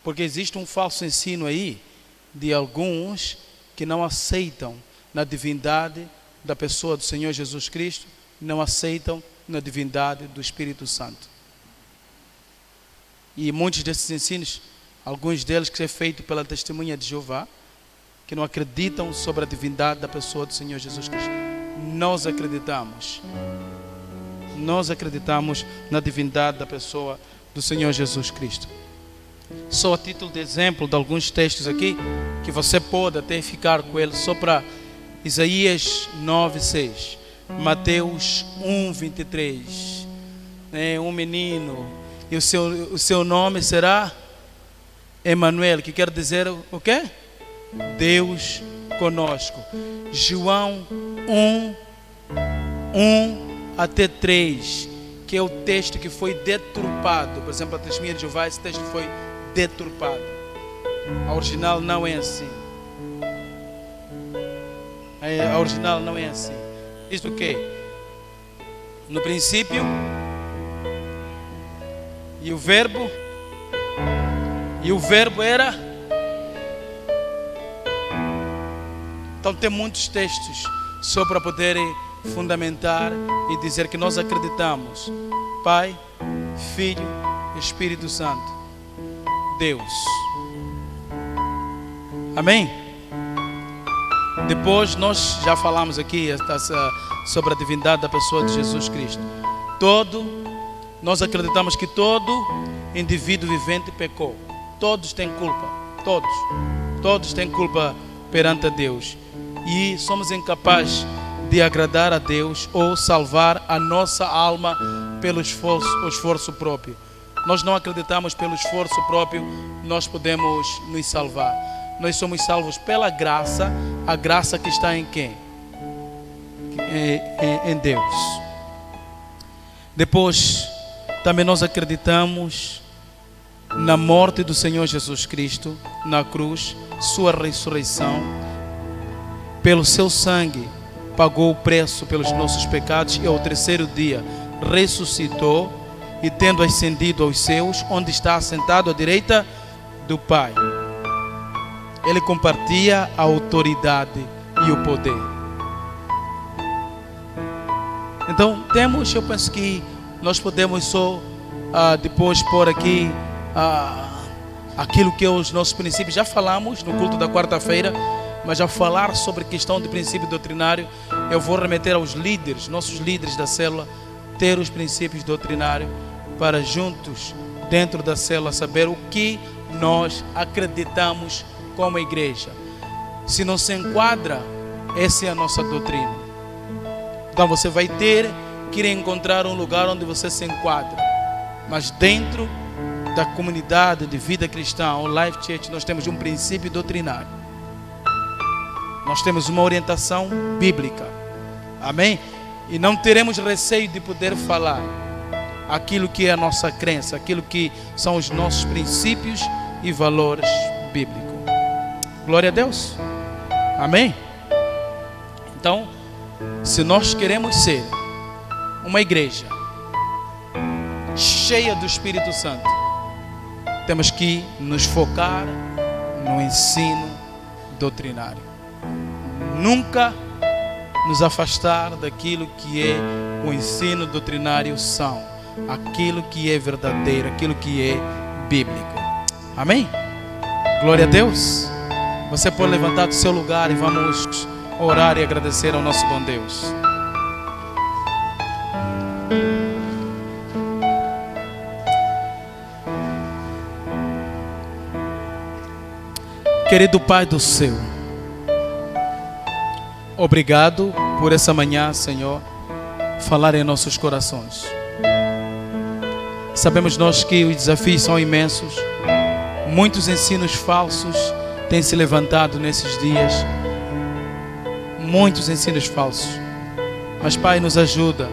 porque existe um falso ensino aí de alguns que não aceitam na divindade da pessoa do Senhor Jesus Cristo, não aceitam na divindade do Espírito Santo. E muitos desses ensinos, alguns deles que é feito pela testemunha de Jeová, que não acreditam sobre a divindade da pessoa do Senhor Jesus Cristo. Nós acreditamos na divindade da pessoa do Senhor Jesus Cristo. Só a título de exemplo de alguns textos aqui, que você pode até ficar com eles, só para Isaías 9:6, Mateus 1:23, um menino, e o seu nome será Emanuel, que quer dizer o quê? Deus conosco. João 1:1-3, que é o texto que foi deturpado. Por exemplo, a testemunha de Jeová, esse texto foi deturpado. A original não é assim. A original não é assim. Diz o quê? No princípio, e o verbo era. Então tem muitos textos só para poderem fundamentar e dizer que nós acreditamos: Pai, Filho e Espírito Santo, Deus. Amém? Depois nós já falamos aqui sobre a divindade da pessoa de Jesus Cristo. Nós acreditamos que todo indivíduo vivente pecou. Todos têm culpa. Todos têm culpa perante a Deus. E somos incapazes de agradar a Deus ou salvar a nossa alma pelo esforço próprio. Nós não acreditamos pelo esforço próprio nós podemos nos salvar. Nós somos salvos pela graça, a graça que está em quem? Em Deus. Depois, também nós acreditamos na morte do Senhor Jesus Cristo na cruz, sua ressurreição. Pelo seu sangue pagou o preço pelos nossos pecados e ao 3º dia ressuscitou, e tendo ascendido aos céus, onde está assentado à direita do Pai, ele compartilha a autoridade e o poder. Então eu penso que nós podemos só depois pôr aqui aquilo que é os nossos princípios. Já falamos no culto da quarta-feira, mas ao falar sobre questão de princípio doutrinário, eu vou remeter aos líderes, nossos líderes da célula, ter os princípios doutrinários para juntos, dentro da célula, saber o que nós acreditamos como igreja. Se não se enquadra, essa é a nossa doutrina. Então você vai ter que encontrar um lugar onde você se enquadra. Mas dentro da comunidade de vida cristã, o Life Church, nós temos um princípio doutrinário. Nós temos uma orientação bíblica. Amém? E não teremos receio de poder falar aquilo que é a nossa crença, aquilo que são os nossos princípios e valores bíblicos. Glória a Deus. Amém? Então, se nós queremos ser uma igreja cheia do Espírito Santo, temos que nos focar no ensino doutrinário. Nunca nos afastar daquilo que é o ensino doutrinário são, aquilo que é verdadeiro, aquilo que é bíblico. Amém? Glória a Deus. Você pode levantar do seu lugar e vamos orar e agradecer ao nosso bom Deus. Querido Pai do céu, obrigado por essa manhã, Senhor, falar em nossos corações. Sabemos nós que os desafios são imensos. Muitos ensinos falsos têm se levantado nesses dias. Muitos ensinos falsos. Mas Pai, nos ajuda.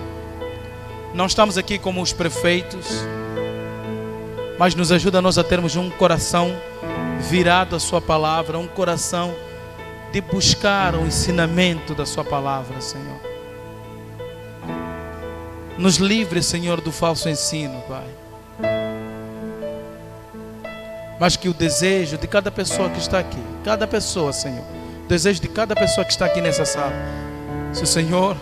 Não estamos aqui como os prefeitos, mas nos ajuda a nós a termos um coração virado à Sua palavra, um coração de buscar o ensinamento da Sua palavra, Senhor. Nos livre, Senhor, do falso ensino, Pai. Mas que o desejo de cada pessoa que está aqui, cada pessoa, Senhor, o desejo de cada pessoa que está aqui nessa sala, se o Senhor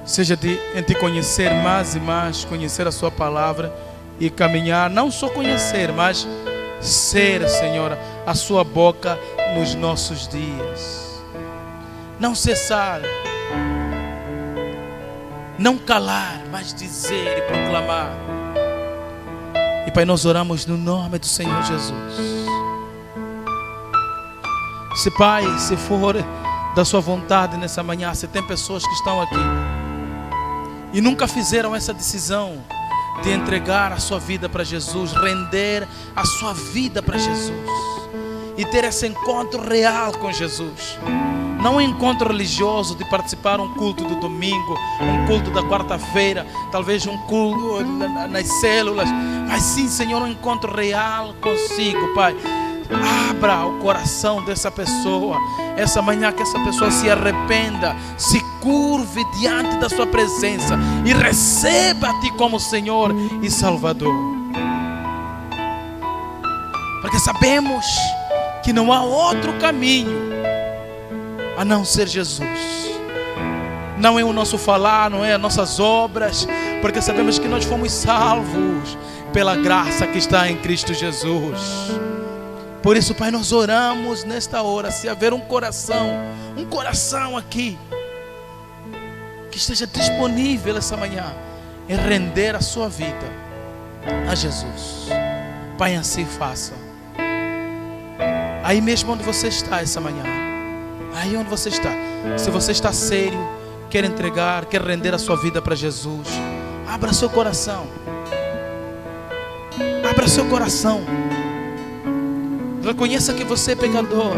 seja em Te conhecer mais e mais, conhecer a Sua palavra e caminhar, não só conhecer, mas ser, Senhor, a Sua boca nos nossos dias. Não cessar, não calar, mas dizer e proclamar. E Pai, nós oramos no nome do Senhor Jesus. Se Pai, se for da Sua vontade nessa manhã, se tem pessoas que estão aqui e nunca fizeram essa decisão de entregar a sua vida para Jesus, render a sua vida para Jesus e ter esse encontro real com Jesus. Não um encontro religioso de participar um culto do domingo, um culto da quarta-feira, talvez um culto nas células, mas sim, Senhor, um encontro real consigo, Pai. Abra o coração dessa pessoa essa manhã, que essa pessoa se arrependa, se curve diante da Sua presença e receba a Ti como Senhor e Salvador. Porque sabemos que não há outro caminho a não ser Jesus. Não é o nosso falar, não é as nossas obras, porque sabemos que nós fomos salvos pela graça que está em Cristo Jesus. Por isso, Pai, nós oramos nesta hora, se haver um coração aqui que esteja disponível essa manhã em render a sua vida a Jesus. Pai, assim faça. Aí mesmo onde você está essa manhã, aí onde você está, se você está sério, quer entregar, quer render a sua vida para Jesus, abra seu coração. Abra seu coração. Reconheça que você é pecador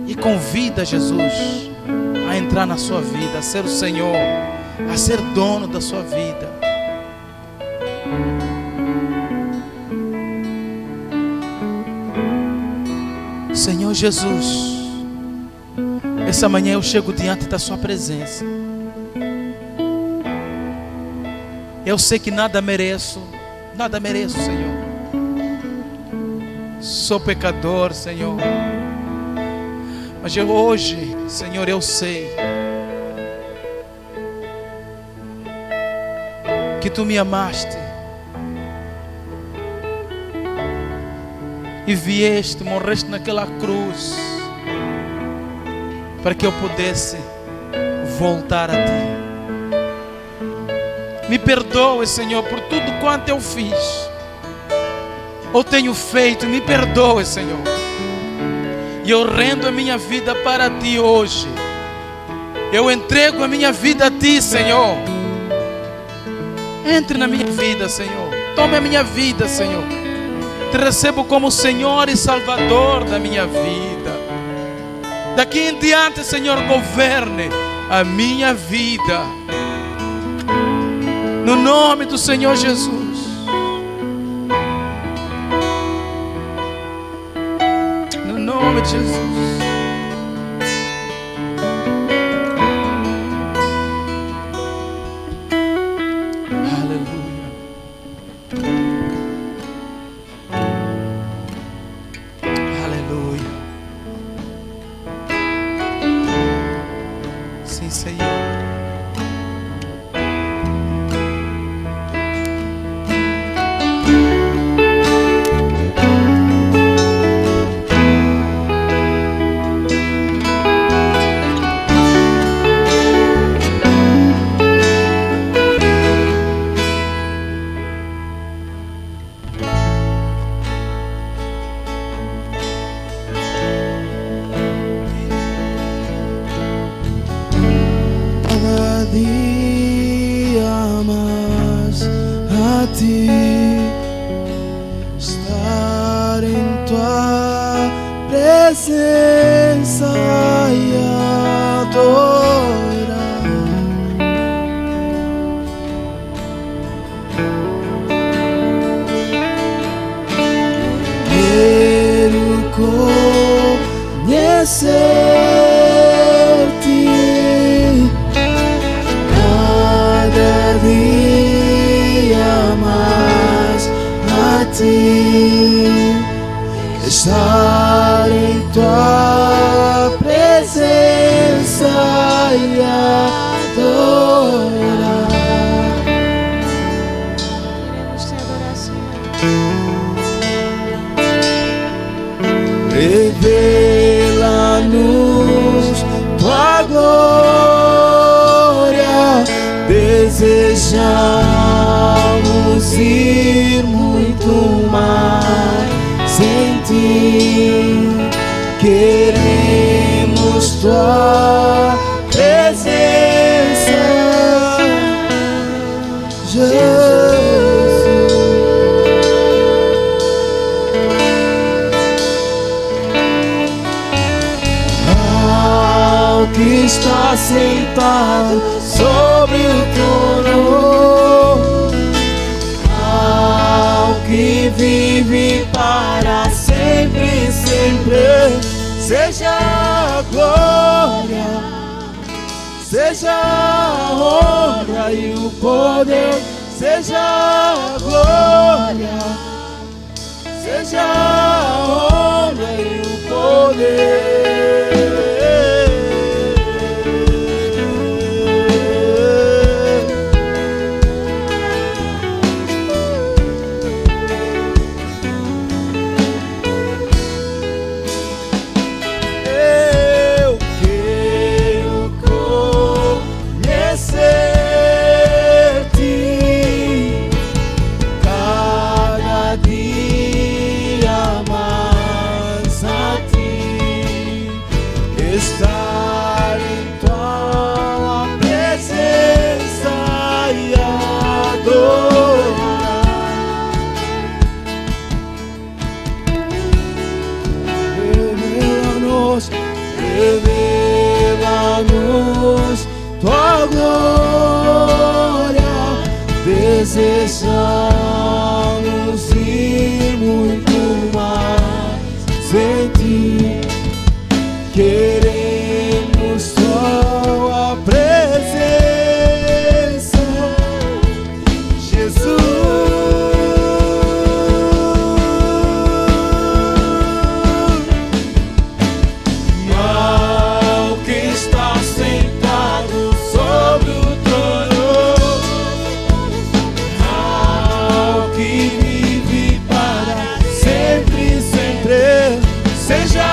e convida Jesus a entrar na sua vida, a ser o Senhor, a ser dono da sua vida. Senhor Jesus, essa manhã eu chego diante da Sua presença. Eu sei que nada mereço, Senhor. Sou pecador, Senhor. Mas hoje, Senhor, eu sei que Tu me amaste e vieste, morreste naquela cruz para que eu pudesse voltar a Ti. Me perdoe, Senhor, por tudo quanto eu fiz ou tenho feito. Me perdoe, Senhor. E eu rendo a minha vida para Ti hoje. Eu entrego a minha vida a Ti, Senhor. Entre na minha vida, Senhor. Tome a minha vida, Senhor. Te recebo como Senhor e Salvador da minha vida. Daqui em diante, Senhor, governe a minha vida. No nome do Senhor Jesus. No nome de Jesus. Aleluia. Aleluia. Sim, Senhor. tua presença e adorar. Quero conhecer-te cada dia mais a ti. Estar em tua presença e adorar. Queremos te adorar, Senhor. Revela-nos tua glória. Desejamos ir muito mais em ti. Queremos tua presença, Jesus. Ao que está sentado sobre o trono, ao que vive para sempre, sempre, seja a glória, seja a honra e o poder, seja a glória, seja a honra e o poder. Estar em tua presença e adorar. Revela-nos, revela-nos tua glória. Desejamos ir muito mais em ti. Queremos tua presença, Jesus. E ao que está sentado sobre o trono, ao que vive para sempre, sempre, seja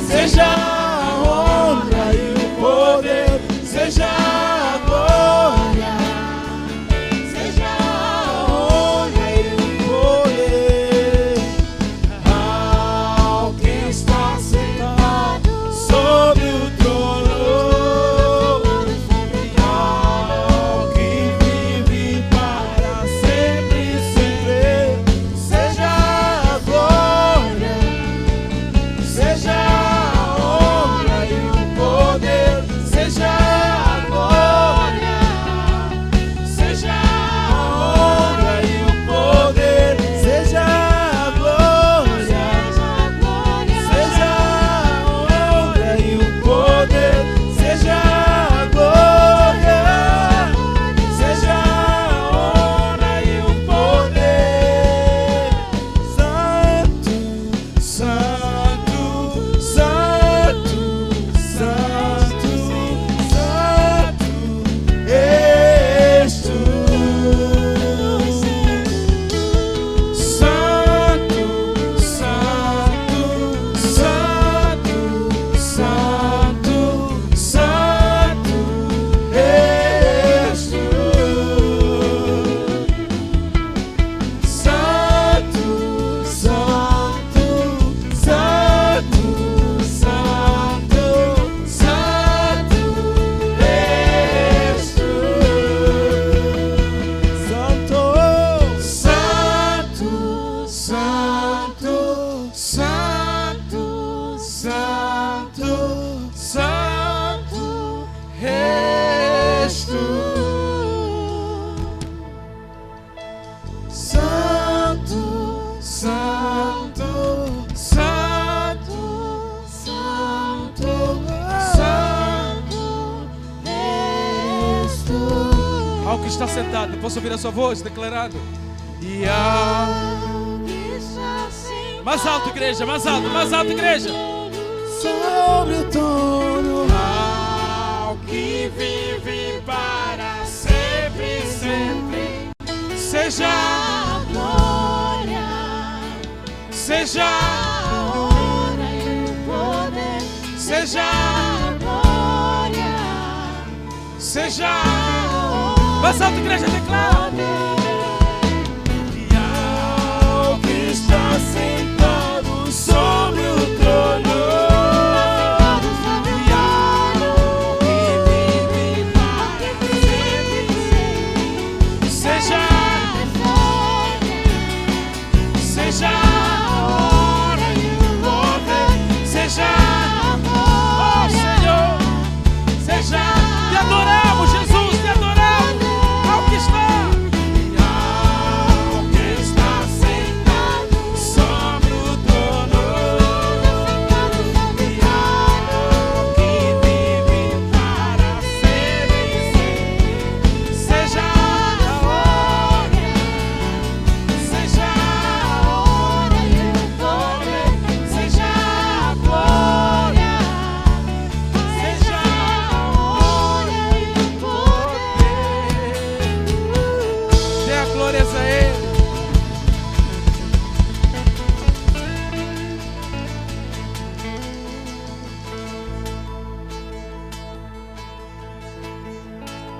seja a honra e o poder, seja a glória, seja a honra e o poder, ao que está sentado sobre o trono, ao que vive para sempre, sempre, seja a glória. sentado, posso ouvir a sua voz declarando. E mais alto, igreja, mais alto, igreja. Sobre o trono, Ao que vive para sempre, sempre. Seja a glória, seja a honra e o poder, seja a glória, seja a honra mais alto, igreja, declara. e ao que está sentado sobre o trono, e ao que vive para sempre, Seja seja honra e o poder, seja a oh glória, Senhor, seja te adoramos, Jesus, te adoramos. Ao que está e ao que está sentado sobre o trono, e ao que vive para sempre, seja a glória, seja a honra e o poder, seja a glória, seja a honra e o poder. dê a glória a Ele.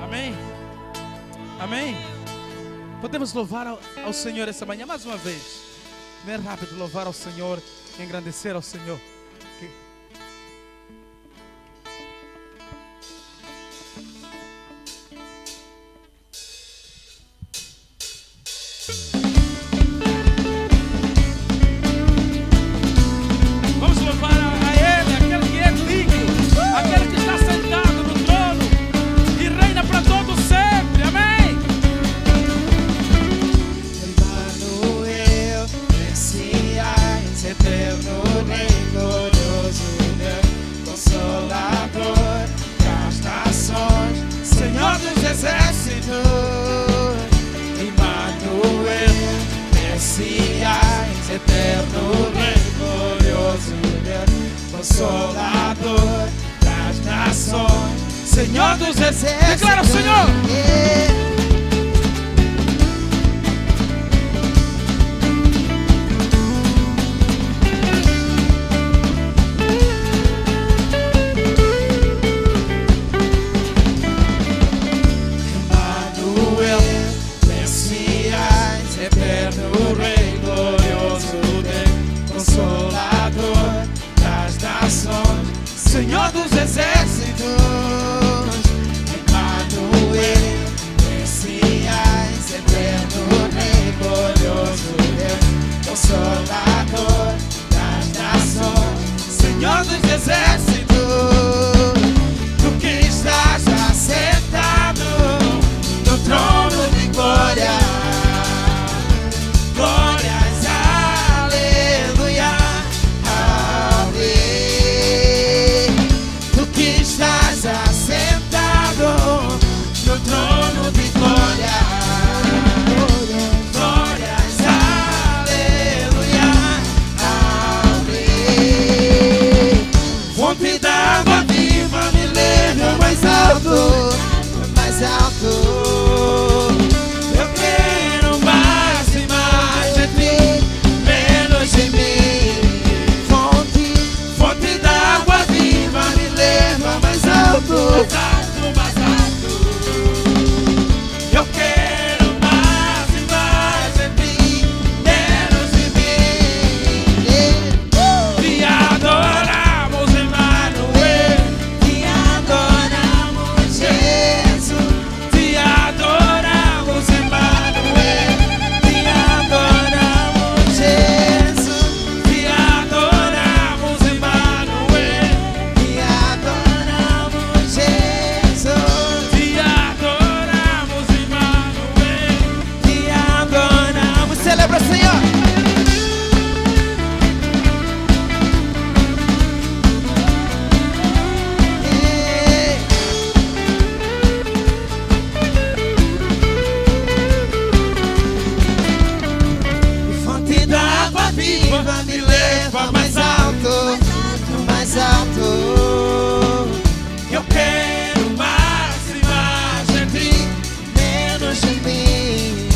Amém. Amém. Podemos louvar ao Senhor essa manhã mais uma vez. Bem rápido, louvar ao Senhor, engrandecer ao Senhor. Que- Vamos louvar a Ele, aquele que é digno, aquele que está sentado no trono e reina para todo sempre. Amém. Emmanuel, Messias, eterno Rei, glorioso Deus, Consolador das nações, Senhor dos exércitos. Emmanuel, Messias, eterno Rei, glorioso Deus, Consolador das nações, Senhor dos exércitos. Declara o Senhor. Emmanuel, Messias, eterno Rei, glorioso Deus, Consolador das nações, Senhor dos exércitos. Emmanuel, Messias, eterno Rei, glorioso Deus, Consolador das nações, Senhor dos exércitos. Tu que estás assentado no trono de glória, glórias, aleluia, aleluia. Tu que viva me leva mais alto, mais alto. eu quero mais e mais de ti, Menos de mim.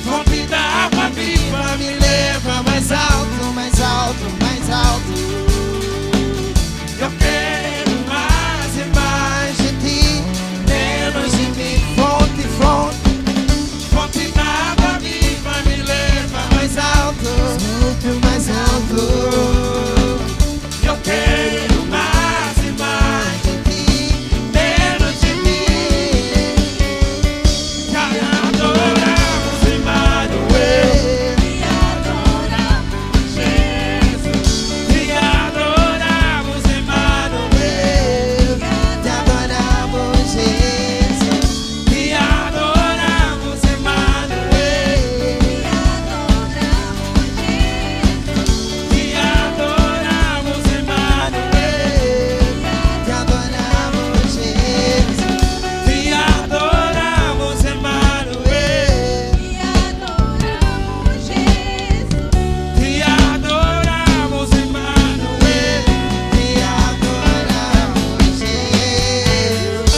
fonte da água viva me leva mais alto, Mais alto, mais alto. eu quero mais e mais, Mais de ti, menos de mim. Fonte, fonte, fonte da água viva me leva mais alto, muito mais alto. eu quero mais e mais, De ti, menos de mim, te adoramos Emmanuel, te adoramos Jesus, te adoramos Emmanuel, te adoramos, Jesus. te adoramos Emmanuel, te adoramos Emmanuel, Te adoramos, Jesus. te adoramos Emmanuel, te adoramos Emmanuel. Te adoramos, Jesus.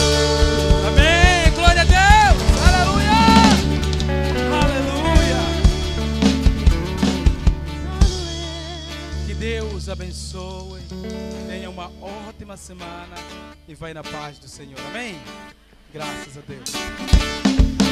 Amém, glória a Deus, aleluia, aleluia. Que Deus abençoe, tenha uma ótima semana e vai na paz do Senhor, amém? Graças a Deus.